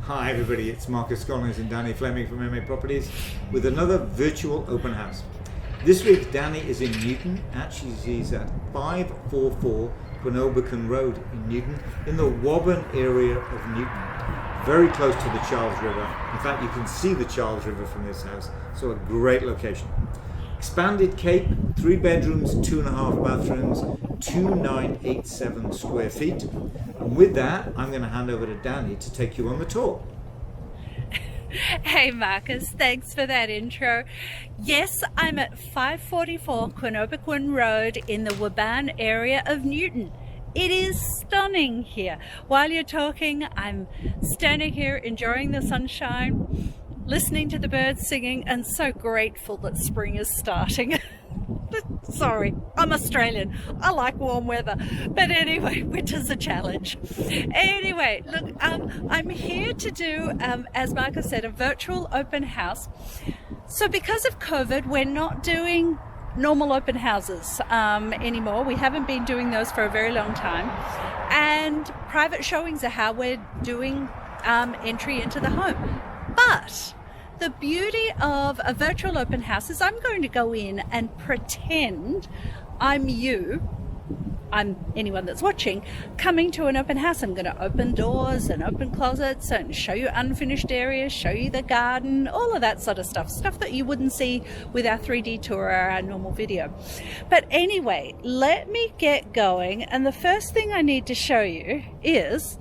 Hi everybody, it's Marcus Collins and Danny Fleming from MA Properties with another virtual open house. This week Danny is in Newton. Actually she's at 544 Quinobequin Road in Newton, in the Woburn area of Newton, very close to the Charles River. In fact, you can see the Charles River from this house, so a great location. Expanded Cape, 3 bedrooms, 2.5 bathrooms, 2987 square feet. And with that, I'm going to hand over to Danny to take you on the tour. Hey Marcus, thanks for that intro. Yes, I'm at 544 Quinobequin Road in the Woburn area of Newton. It is stunning here. While you're talking, I'm standing here enjoying the sunshine, listening to the birds singing, and so grateful that spring is starting. Sorry, I'm Australian. I like warm weather. But anyway, winter's a challenge. Anyway, look, I'm here to do, as Marcus said, a virtual open house. So because of COVID, we're not doing normal open houses anymore. We haven't been doing those for a very long time. And private showings are how we're doing entry into the home. But the beauty of a virtual open house is I'm going to go in and pretend I'm you, I'm anyone that's watching, coming to an open house. I'm going to open doors and open closets and show you unfinished areas, show you the garden, all of that sort of stuff that you wouldn't see with our 3D tour or our normal video. But anyway, let me get going. And the first thing I need to show you is,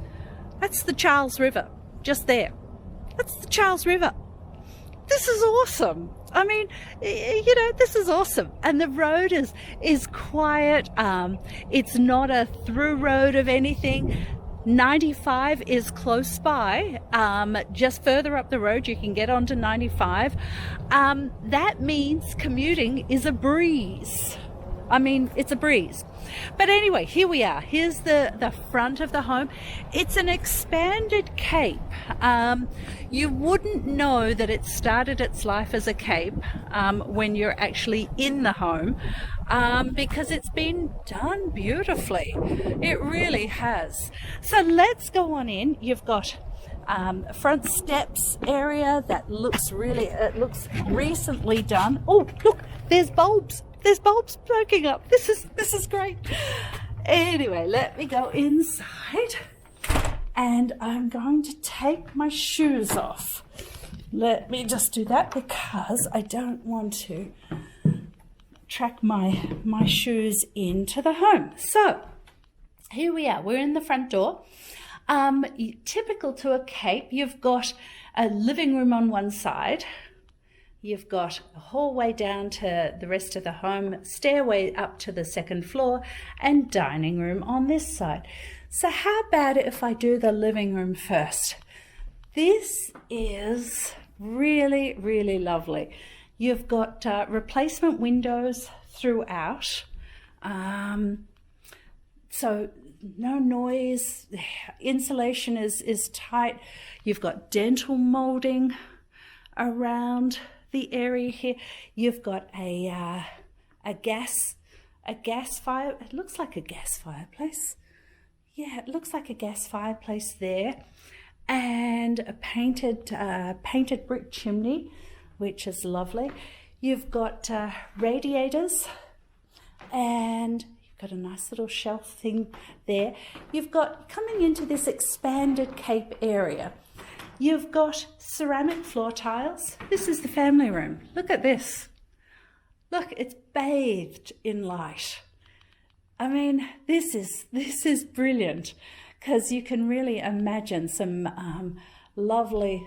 that's the Charles River, just there. That's the Charles River. This is awesome. I mean, you know, this is awesome. And the road is quiet. It's not a through road of anything. 95 is close by. Just further up the road, you can get onto 95. That means commuting is a breeze. I mean, it's a breeze. But anyway, here we are. Here's the front of the home. It's an expanded cape. You wouldn't know that it started its life as a cape when you're actually in the home, because it's been done beautifully. It really has. So let's go on in. You've got front steps area that looks recently done. Oh, look, there's bulbs. There's bulbs poking up. This is great. Anyway, let me go inside and I'm going to take my shoes off. Let me just do that because I don't want to track my shoes into the home. So here we are. We're in the front door. Typical to a cape, you've got a living room on one side. You've got a hallway down to the rest of the home, stairway up to the second floor, and dining room on this side. So how about if I do the living room first? This is really, really lovely. You've got replacement windows throughout. So no noise, insulation is tight. You've got dental molding around the area here. You've got a gas fire. It looks like a gas fireplace. Yeah, it looks like a gas fireplace there, and a painted brick chimney, which is lovely. You've got radiators, and you've got a nice little shelf thing there. You've got, coming into this expanded cape area, you've got ceramic floor tiles. This is the family room. Look at this. Look, it's bathed in light. I mean, this is brilliant because you can really imagine some lovely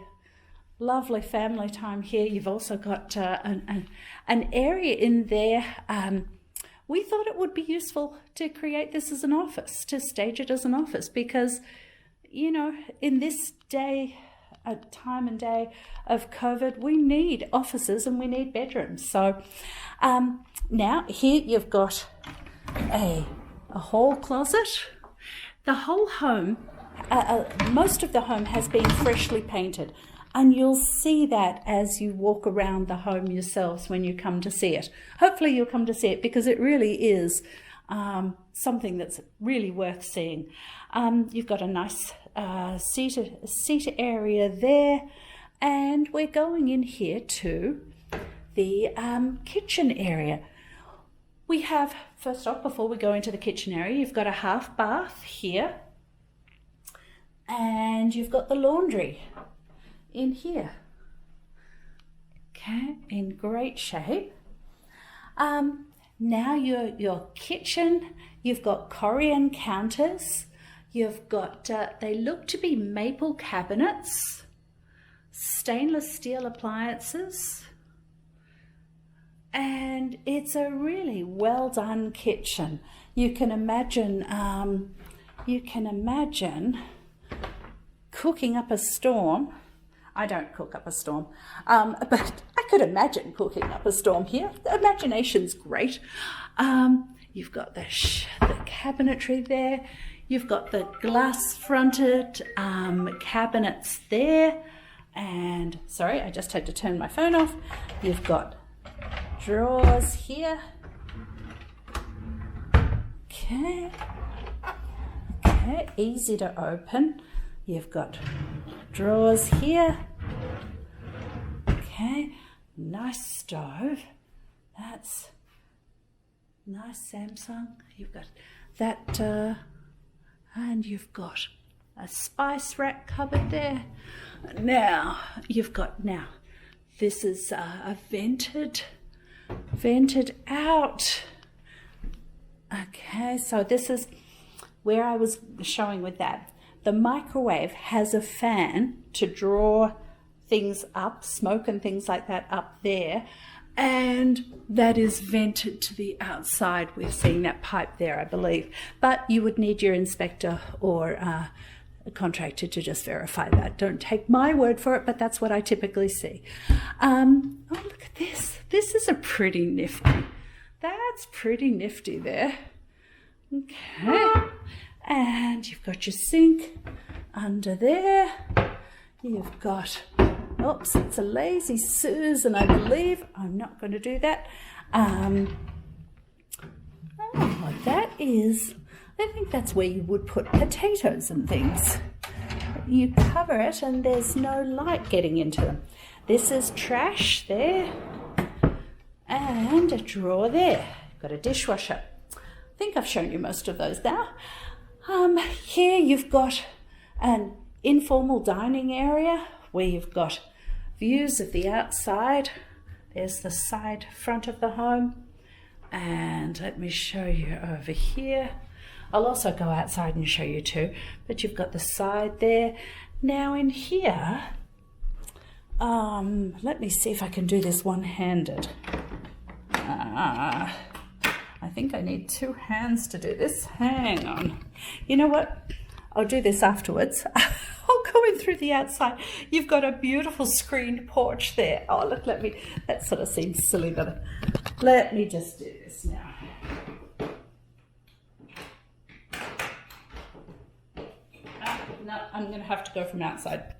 family time here. You've also got an area in there. We thought it would be useful to create this as an office, to stage it as an office, because, you know, in this time and day of COVID, we need offices and we need bedrooms. So now here you've got a hall closet. The whole home, most of the home has been freshly painted, and you'll see that as you walk around the home yourselves when you come to see it. Hopefully you'll come to see it because it really is something that's really worth seeing. You've got a nice seat area there, and we're going in here to the kitchen area. We have, first off, before we go into the kitchen area, you've got a half bath here, and you've got the laundry in here. Okay, in great shape. Now your kitchen, you've got Korean counters, you've got, they look to be maple cabinets, stainless steel appliances, and it's a really well done kitchen. You can imagine cooking up a storm. I don't cook up a storm, but I could imagine cooking up a storm here. The imagination's great. You've got the cabinetry there. You've got the glass-fronted cabinets there. And, sorry, I just had to turn my phone off. You've got drawers here. Okay, easy to open. You've got drawers here. Okay, nice stove. That's nice Samsung. You've got that, and you've got a spice rack cupboard there. Now, this is a vented out. Okay, so this is where I was showing with that. The microwave has a fan to draw things up, smoke and things like that up there, and that is vented to the outside. We're seeing that pipe there, I believe. But you would need your inspector or a contractor to just verify that. Don't take my word for it, but that's what I typically see. Oh, look at this. This is a pretty nifty. That's pretty nifty there. Okay. And you've got your sink under there. You've got, oops, it's a lazy Susan, I believe. I'm not going to do that. That is, I think that's where you would put potatoes and things. You cover it and there's no light getting into them. This is trash there. And a drawer there. Got a dishwasher. I think I've shown you most of those now. Here you've got an informal dining area where you've got views of the outside. There's the side front of the home. And let me show you over here. I'll also go outside and show you too, but you've got the side there. Now in here, let me see if I can do this one-handed. I think I need two hands to do this. Hang on. You know what? I'll do this afterwards. I'll go in through the outside. You've got a beautiful screened porch there. Oh, look, that sort of seems silly, but let me just do this now. No, I'm going to have to go from outside.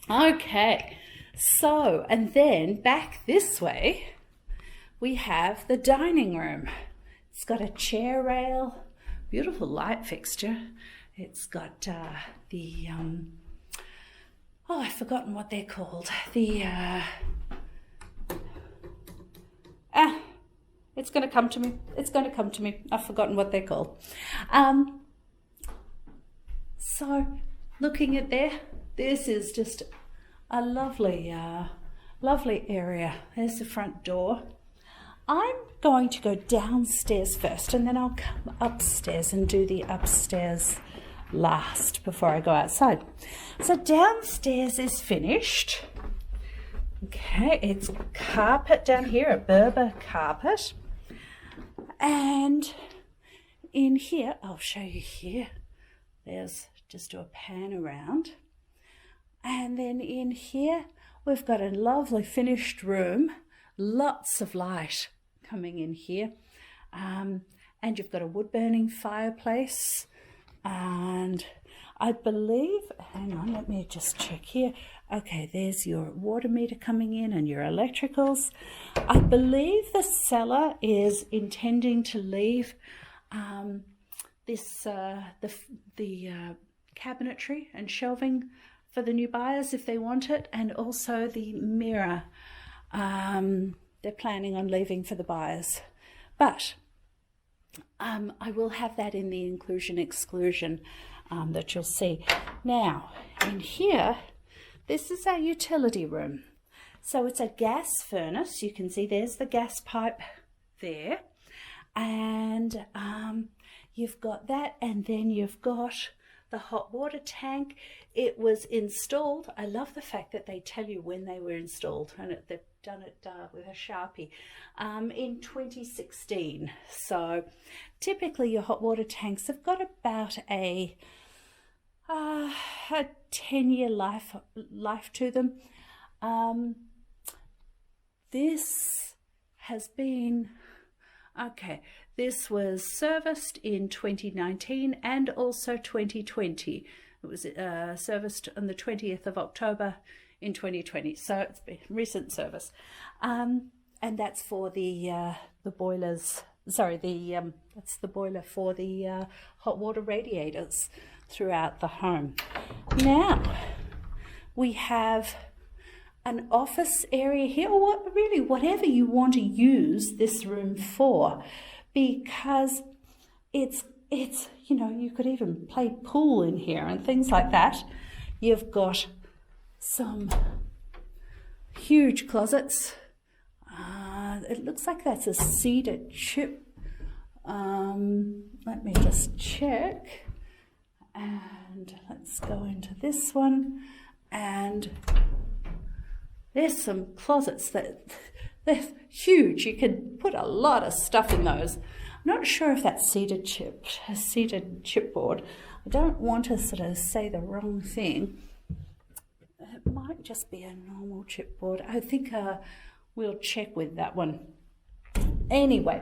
Okay. So, and then back this way, we have the dining room. It's got a chair rail, beautiful light fixture. It's got I've forgotten what they're called. It's going to come to me. It's going to come to me. I've forgotten what they're called. So, looking at there, this is just a lovely area. There's the front door. I'm going to go downstairs first, and then I'll come upstairs and do the upstairs last before I go outside. So downstairs is finished. Okay, it's carpet down here, a Berber carpet. And in here, I'll show you here. There's, just do a pan around. And then in here, we've got a lovely finished room, lots of light coming in here, and you've got a wood-burning fireplace, and I believe, hang on, let me just check here. Okay, there's your water meter coming in and your electricals. I believe the seller is intending to leave this the cabinetry and shelving for the new buyers if they want it, and also the mirror they're planning on leaving for the buyers. But I will have that in the inclusion exclusion that you'll see. Now, in here, this is our utility room. So it's a gas furnace. You can see there's the gas pipe there. And you've got that, and then you've got the hot water tank. It was installed. I love the fact that they tell you when they were installed, and they've done it with a Sharpie in 2016. So typically your hot water tanks have got about a 10-year life to them. This has been this was serviced in 2019 and also 2020. It was serviced on the 20th of October in 2020, so it's been recent service. And that's for the boilers. Sorry, that's the boiler for the hot water radiators throughout the home. Now we have an office area here, or really whatever you want to use this room for, because it's you could even play pool in here and things like that. You've got some huge closets. It looks like that's a cedar chip. Let me just check, and let's go into this one, and there's some closets that they're huge. You could put a lot of stuff in those. I'm not sure if that's cedar chipboard. I don't want to sort of say the wrong thing. It might just be a normal chipboard. I think we'll check with that one. Anyway,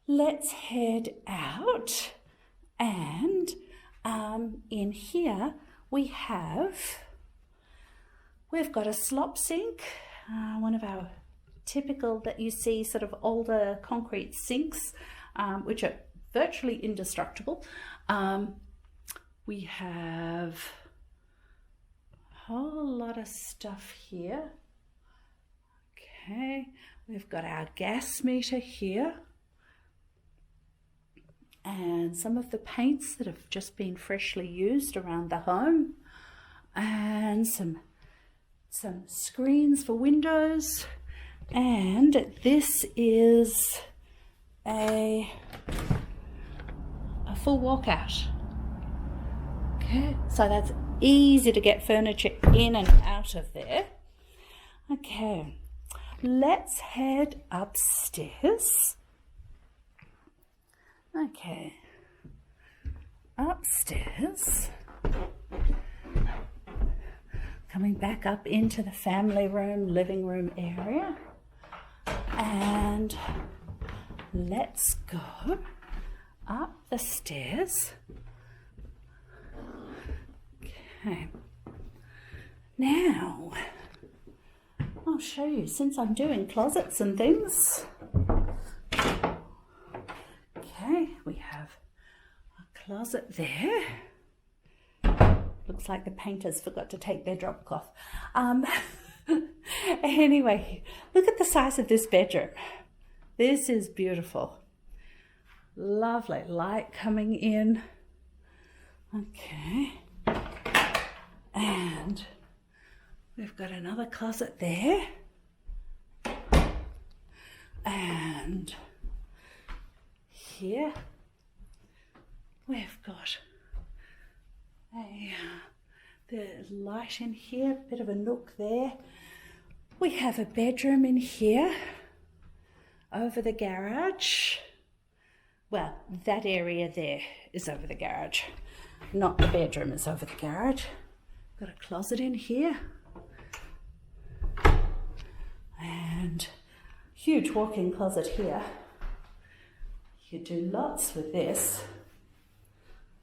let's head out, and in here we've got a slop sink, one of our typical that you see sort of older concrete sinks, which are virtually indestructible. We have a whole lot of stuff here. Okay, we've got our gas meter here, and some of the paints that have just been freshly used around the home, and some screens for windows, and this is a full walkout. Okay, so that's easy to get furniture in and out of there. Okay, let's head upstairs. Okay, upstairs. Coming back up into the family room, living room area. And let's go up the stairs. Okay. Now, I'll show you, since I'm doing closets and things. Okay, we have a closet there. Looks like the painters forgot to take their drop cloth. Anyway, look at the size of this bedroom. This is beautiful. Lovely light coming in. Okay. And we've got another closet there. And here we've got the light in here, bit of a nook there. We have a bedroom in here over the garage. Well, that area there is over the garage, not the bedroom is over the garage. Got a closet in here, and huge walk-in closet here. You do lots with this.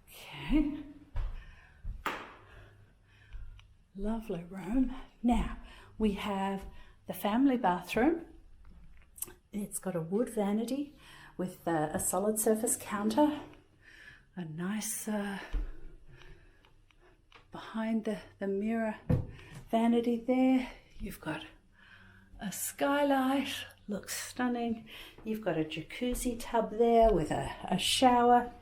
Okay. Lovely room. Now we have the family bathroom. It's got a wood vanity with a solid surface counter, a nice behind the mirror vanity there. You've got a skylight, looks stunning. You've got a jacuzzi tub there with a shower,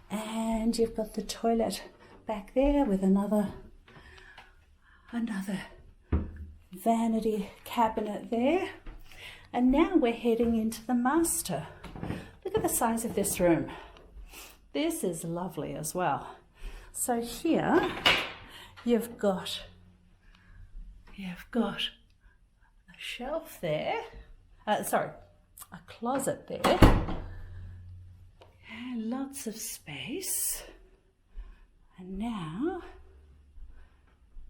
and you've got the toilet back there with another vanity cabinet there. And now we're heading into the master. Look at the size of this room. This is lovely as well. So here you've got a shelf there, a closet there, and lots of space. And now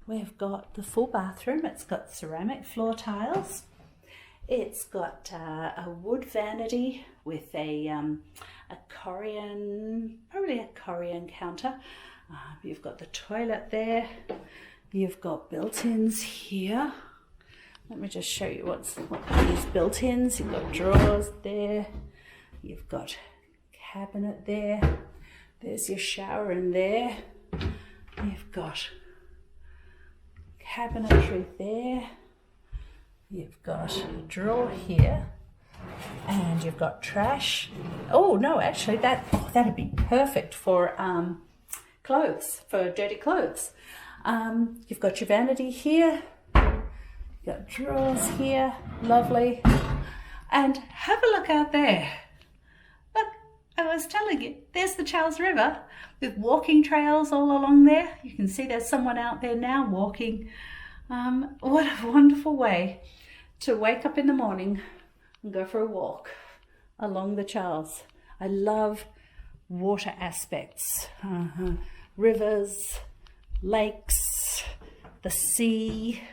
we've got the full bathroom. It's got ceramic floor tiles. It's got a wood vanity with a Korean counter. You've got the toilet there. You've got built-ins here. Let me just show you what these built-ins. You've got drawers there. You've got cabinet there. There's your shower in there. You've got cabinetry there. You've got a drawer here, and you've got trash. Oh no, actually that'd be perfect for clothes, for dirty clothes. You've got your vanity here. You've got drawers here, lovely. And have a look out there. Look, I was telling you, there's the Charles River with walking trails all along there. You can see there's someone out there now walking. What a wonderful way to wake up in the morning and go for a walk along the Charles. I love water aspects, rivers, lakes, the sea,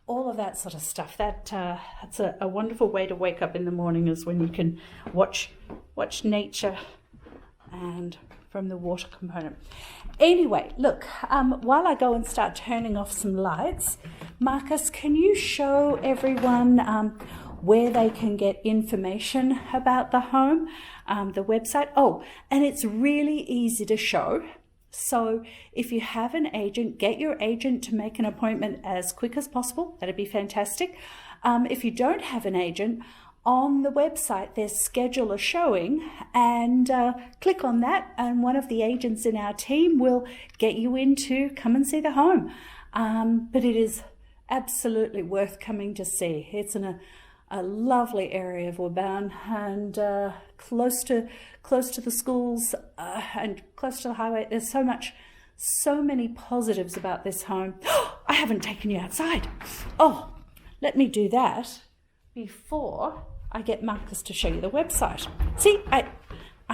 all of that sort of stuff. That's a wonderful way to wake up in the morning, is when you can watch nature and from the water component. Anyway, look, while I go and start turning off some lights, Marcus, can you show everyone where they can get information about the home, the website? Oh, and it's really easy to show. So if you have an agent, get your agent to make an appointment as quick as possible. That'd be fantastic. If you don't have an agent, on the website there's schedule a showing, and click on that, and one of the agents in our team will get you in to come and see the home. But it is absolutely worth coming to see. It's in a lovely area of Waban, and close to the schools and close to the highway. There's so many positives about this home. I haven't taken you outside. Oh, let me do that before I get Marcus to show you the website. See, I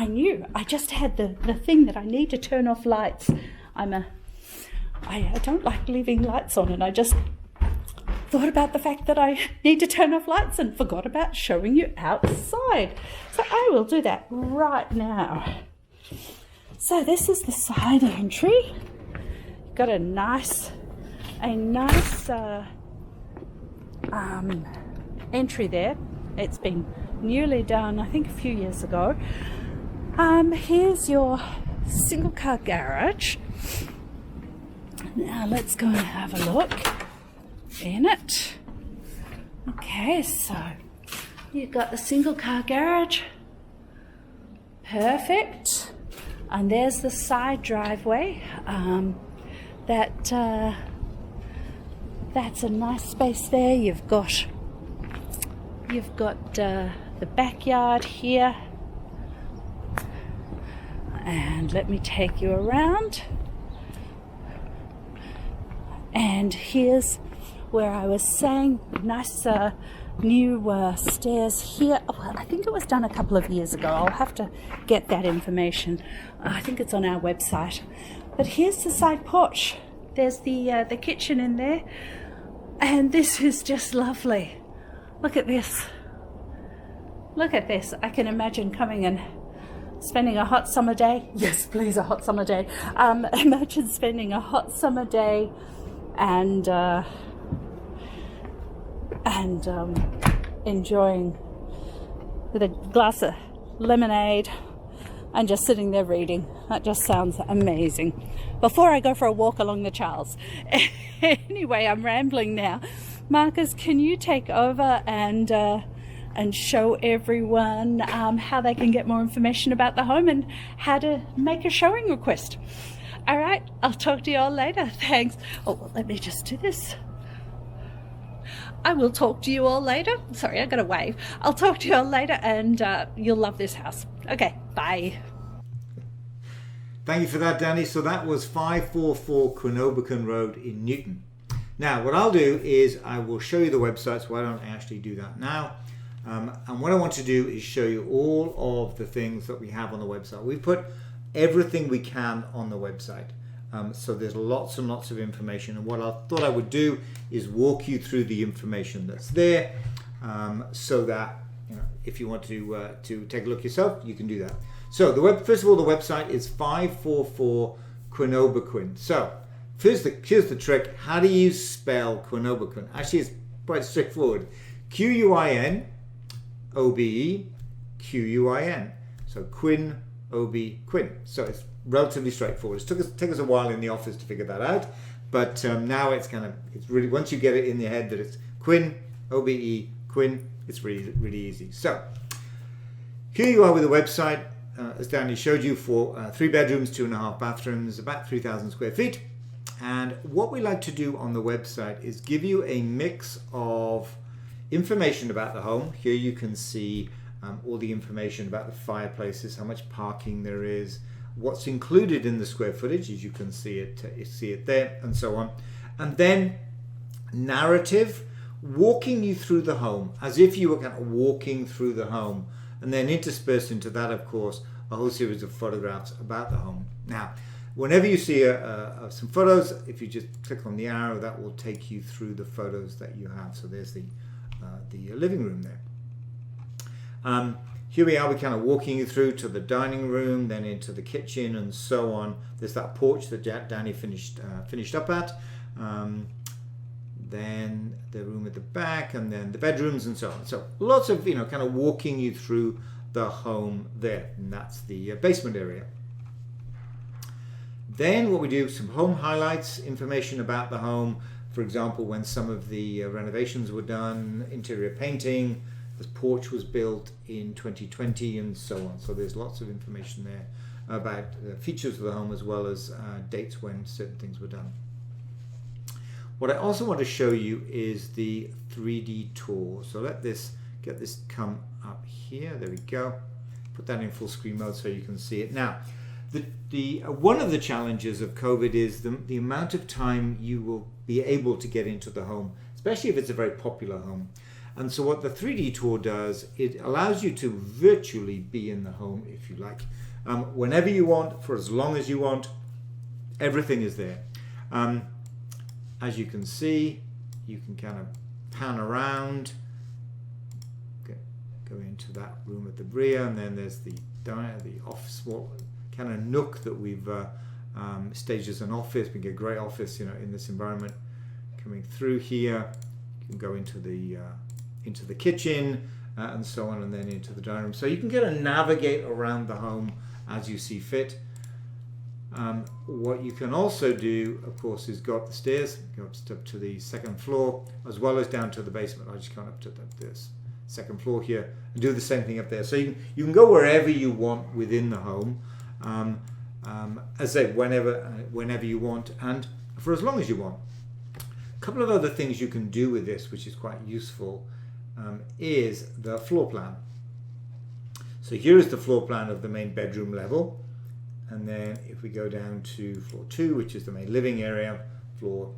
knew. I just had the thing that I need to turn off lights. I don't like leaving lights on, and I just thought about the fact that I need to turn off lights and forgot about showing you outside. So I will do that right now. So this is the side entry. Got a nice entry there. It's been newly done, I think, a few years ago. Here's your single car garage. Now let's go and have a look in it. Okay, so you've got the single car garage. Perfect. And there's the side driveway. That's a nice space there. You've got the backyard here, and let me take you around. And here's where I was saying, nice new stairs here. Well, I think it was done a couple of years ago. I'll have to get that information. I think it's on our website. But here's the side porch. There's the kitchen in there, and this is just lovely. Look at this. Look at this. I can imagine coming and spending a hot summer day. Yes, please, a hot summer day. Imagine spending a hot summer day and enjoying with a glass of lemonade and just sitting there reading. That just sounds amazing. Before I go for a walk along the Charles. Anyway, I'm rambling now. Marcus, can you take over and show everyone how they can get more information about the home and how to make a showing request? All right, I'll talk to you all later. Thanks. Oh, well, let me just do this. I will talk to you all later. Sorry, I got to wave. I'll talk to you all later, and you'll love this house. Okay, bye. Thank you for that, Danny. So that was 544 Quinobequin Road in Newton. Now, what I'll do is I will show you the website, so why don't I actually do that now? And what I want to do is show you all of the things that we have on the website. We've put everything we can on the website. So there's lots and lots of information, and what I thought I would do is walk you through the information that's there, so that if you want to take a look yourself, you can do that. So first of all, the website is 544 Quinobequin. So here's the trick. How do you spell Quinobequin? Actually, it's quite straightforward. Quinobequin. So Quinobequin. So it's relatively straightforward. It took us a while in the office to figure that out, but now it's really, once you get it in your head that it's Quin, Quin, it's really easy. So here you are with the website, as Danny showed you, for 3 bedrooms, 2.5 bathrooms, about 3,000 square feet. And what we like to do on the website is give you a mix of information about the home. Here you can see all the information about the fireplaces, how much parking there is, what's included in the square footage, as you can see it there, and so on. And then narrative, walking you through the home as if you were kind of walking through the home, and then interspersed into that, of course, a whole series of photographs about the home. Now, whenever you see some photos, if you just click on the arrow, that will take you through the photos that you have. So there's the living room there. Here we are, we're kind of walking you through to the dining room, then into the kitchen, and so on. There's that porch that Danny finished up at. Then the room at the back, and then the bedrooms, and so on. So lots of kind of walking you through the home there, and that's the basement area. Then what we do, some home highlights, information about the home. For example, when some of the renovations were done, interior painting. The porch was built in 2020, and so on. So there's lots of information there about the features of the home, as well as dates when certain things were done. What I also want to show you is the 3D tour. So get this come up here. There we go. Put that in full screen mode so you can see it. Now, one of the challenges of COVID is the amount of time you will be able to get into the home, especially if it's a very popular home. And so what the 3D tour does, it allows you to virtually be in the home, if you like, whenever you want, for as long as you want. Everything is there. As you can see, you can kind of pan around, go into that room at the rear, and then there's the office kind of nook that we've staged as an office. We get a great office, in this environment. Coming through here, you can go into the kitchen, and so on, and then into the dining room. So you can kind of navigate around the home as you see fit. What you can also do, of course, is go up the stairs, go up to the second floor, as well as down to the basement. I just come up to this second floor here and do the same thing up there. So you can go wherever you want within the home, as I say, whenever you want, and for as long as you want. A couple of other things you can do with this, which is quite useful, is the floor plan. So here is the floor plan of the main bedroom level, and then if we go down to floor 2, which is the main living area, floor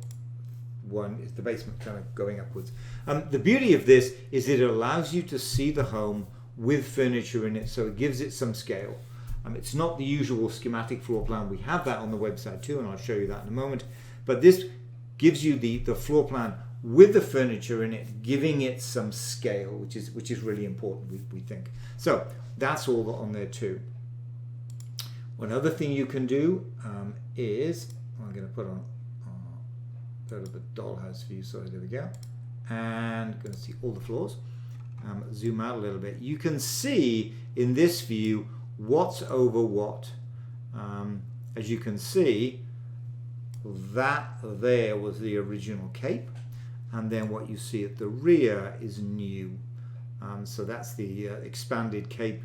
1 is the basement, kind of going upwards. The beauty of this is it allows you to see the home with furniture in it, so it gives it some scale. It's not the usual schematic floor plan. We have that on the website too, and I'll show you that in a moment. But this gives you the floor plan with the furniture in it, giving it some scale, which is really important, we think. So that's all on there too. One other thing you can do is, I'm going to put on a bit of a dollhouse view, so there we go, and going to see all the floors. zoom out a little bit, you can see in this view what's over what. As you can see, that there was the original cape, and then what you see at the rear is new. So that's the expanded cape.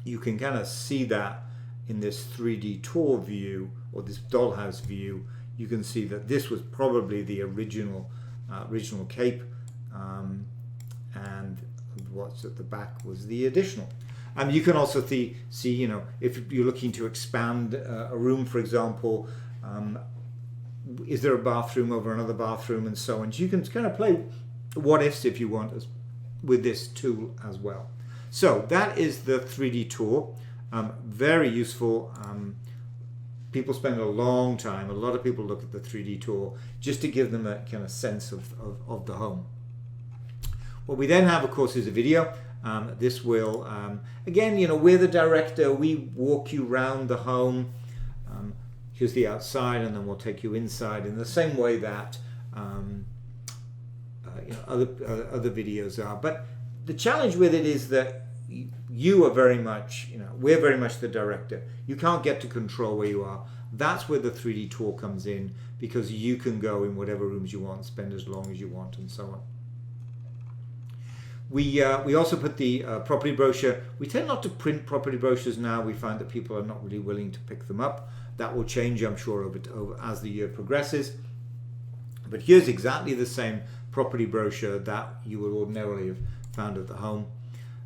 You can kind of see that in this 3D tour view, or this dollhouse view. You can see that this was probably the original cape, and what's at the back was the additional. You can also see, you know, if you're looking to expand a room, for example, is there a bathroom over another bathroom, and so on. So you can kind of play what ifs if you want with this tool as well. So that is the 3D tour. Very useful. People spend a long time, a lot of people look at the 3D tour just to give them a kind of sense of the home. What we then have, of course, is a video. This will, again, you know, we're the director, we walk you around the home. Here's the outside, and then we'll take you inside in the same way that you know, other videos are. But the challenge with it is that you are very much, you know, we're very much the director. You can't get to control where you are. That's where the 3D tour comes in, because you can go in whatever rooms you want, spend as long as you want, and so on. We also put the property brochure. We tend not to print property brochures now. We find that people are not really willing to pick them up. That will change, I'm sure, over as the year progresses. But here's exactly the same property brochure that you would ordinarily have found at the home.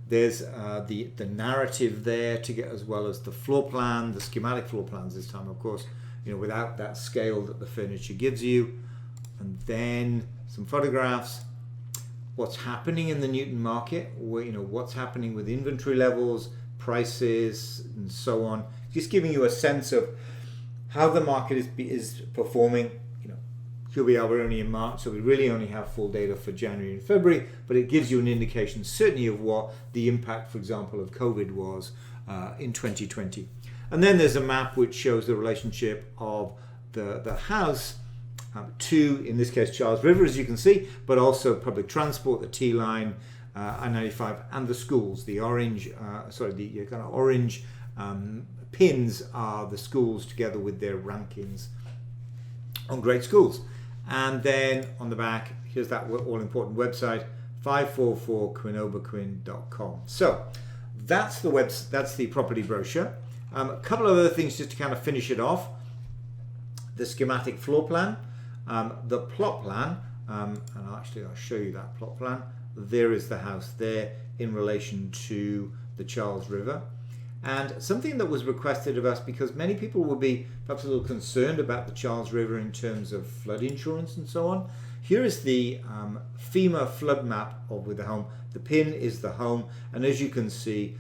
There's the narrative there to get, as well as the floor plan, the schematic floor plans this time, of course, you know, without that scale that the furniture gives you. And then some photographs. What's happening in the Newton market, where, you know, what's happening with inventory levels, prices, and so on. Just giving you a sense of how the market is performing. You know, here we are, we're only in March, so we really only have full data for January and February, but it gives you an indication certainly of what the impact, for example, of COVID was in 2020. And then there's a map which shows the relationship of the house to, in this case, Charles River, as you can see, but also public transport, the T-line, I-95, and the schools. The orange, the kind of orange pins are the schools together with their rankings on great schools. And then on the back, here's that all-important website, 544quinobequin.com. So that's the property brochure. A couple of other things just to kind of finish it off. The schematic floor plan. The plot plan, and actually I'll show you that plot plan. There is the house there in relation to the Charles River. And something that was requested of us, because many people will be perhaps a little concerned about the Charles River in terms of flood insurance and so on. Here is the FEMA flood map with the home. The pin is the home, and as you can see,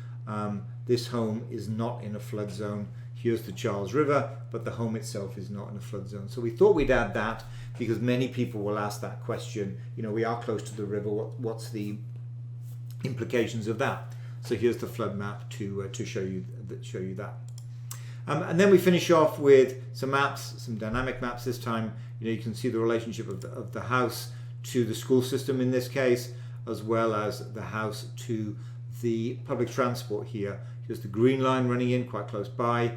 this home is not in a flood zone. Here's the Charles River, but the home itself is not in a flood zone. So we thought we'd add that, because many people will ask that question. You know, we are close to the river. What's the implications of that? So here's the flood map to show you that. And then we finish off with some maps, some dynamic maps this time. You know, you can see the relationship of the house to the school system in this case, as well as the house to the public transport here. Here's the green line running in quite close by,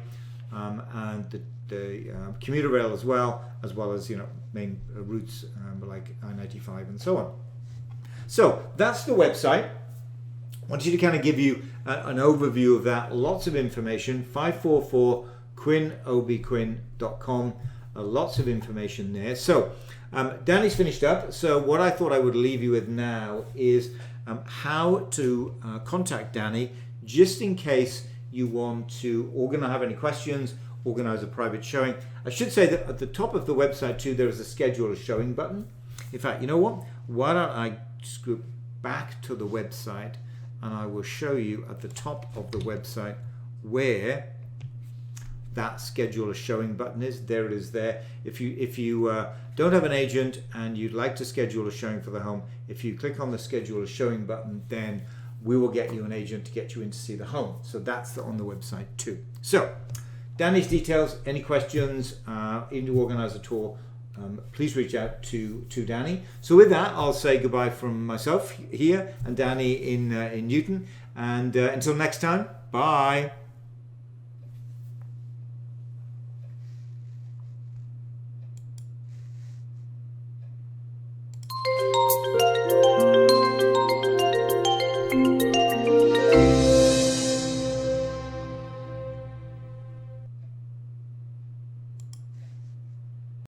and the commuter rail as well as, you know, main routes like I-95 and so on. So that's the website. I wanted to kind of give you an overview of that. Lots of information. 544quinobequin.com. Lots of information there. So Danny's finished up. So what I thought I would leave you with now is how to contact Danny, just in case you want to have any questions, organize a private showing. I should say that at the top of the website too, there is a schedule a showing button. In fact, you know what? Why don't I scoot back to the website, and I will show you at the top of the website where that schedule a showing button is. There it is there. If you don't have an agent and you'd like to schedule a showing for the home, if you click on the schedule a showing button, then we will get you an agent to get you in to see the home. So that's on the website too. So Danny's details, any questions, in to organize a tour, please reach out to Danny. So with that, I'll say goodbye from myself here and Danny in Newton. And until next time, bye.